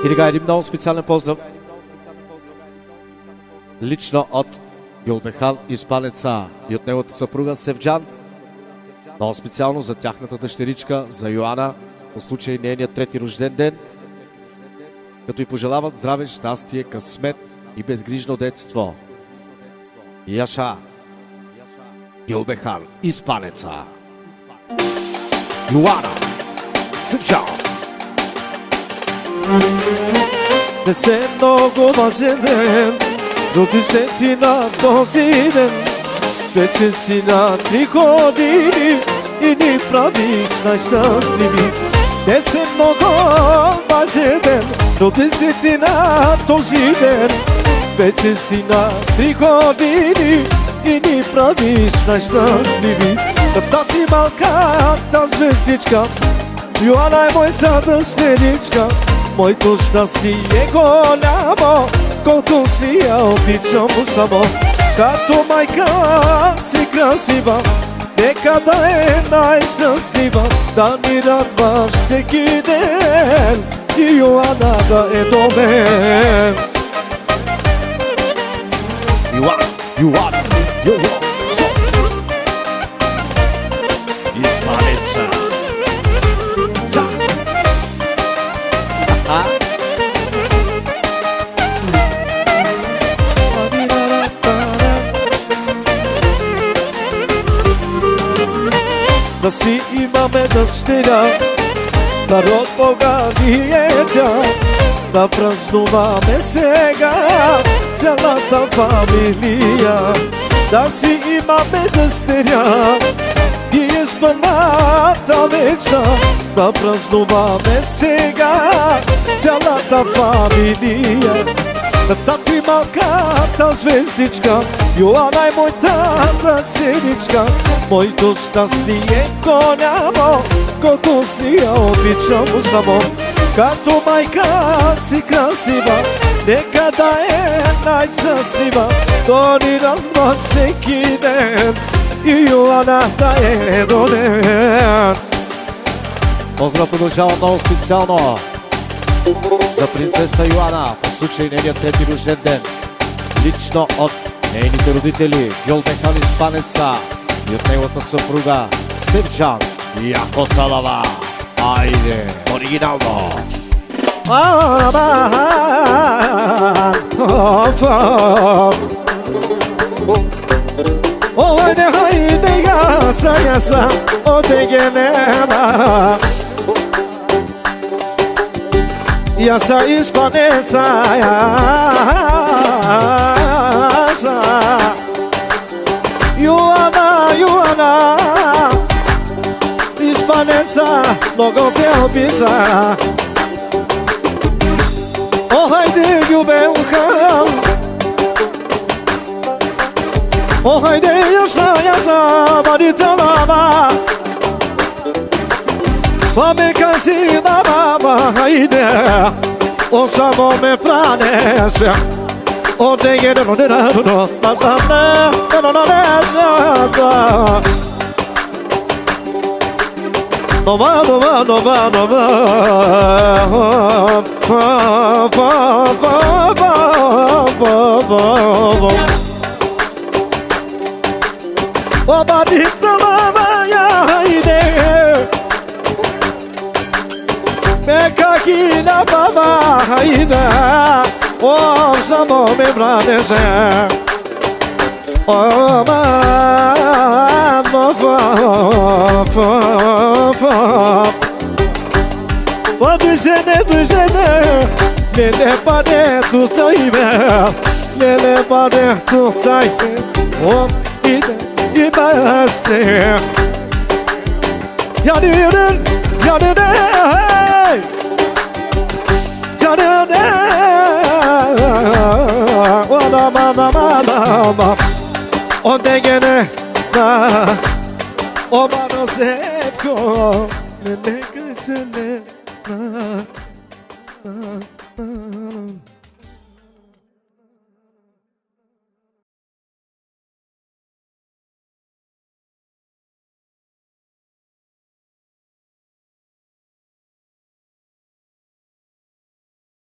И сега един много специален поздрав. Лично от Гюлбехан Испанеца и от неговата съпруга Севджан. Много специално за тяхната дъщеричка, за Йоана, по случай нейният трети рожден ден. Като й пожелават здраве, щастие, късмет и безгрижно детство. Яша Гюлбехан Испанеца. Йоана Севджан. Днес е много важен ден, роди се ти на този ден. Вече си на 3 години и ни правиш най-щастливи. Днес е много важен ден, роди се ти на този ден. Вече си на 3 години и ни правиш най-щастливи. Та ти малката звездичка, Йоана е моята дъщеричка. Моето щастие голямо, колко си я обичам само. Като майка си красива, нека да е най-щастлива, да ни радва всеки ден и Йоана да е до мен. Йоана Испанеца. Да си имаме дъщеря, народ Бога ни е тя. Да празнуваме сега цялата фамилия. Да си имаме дъщеря, и е спъната вечна. Да празнуваме сега цялата фамилия. Тати малката звездичка, Йоана е моята дъщеричка. Моето щастие голямо, колко си я обичам само. Като майка си красива, нека да е най-щастлива, да ни радва всеки ден и Йоана да е роден. Поздрав продължава много специално за принцеса Йоана по случай нейният трети рожден ден. Лично от нейните родители Гюлбехан Испанеца и от неговата съпруга Севджан Якоталава. Айде, оригинално! Ойде, хайде, яса, отегенена. Яса Испанеца, яса. Йоана, Испанеца, много те обича. О, хайде, Гюлбехан. О, хайде, яса, Мариталава. Ame kasi na mama haide, o samo me planese, o dege no de na no, na na na na na na. No va, o badita mama ya haide. Meka kina baba haida, o samo me branese, o mama fa. O düzene, lele pare tutayım, lele pare tutayım, o ide ibeste. Yanıyorum. Onde gene na o mano sevko ne kızını na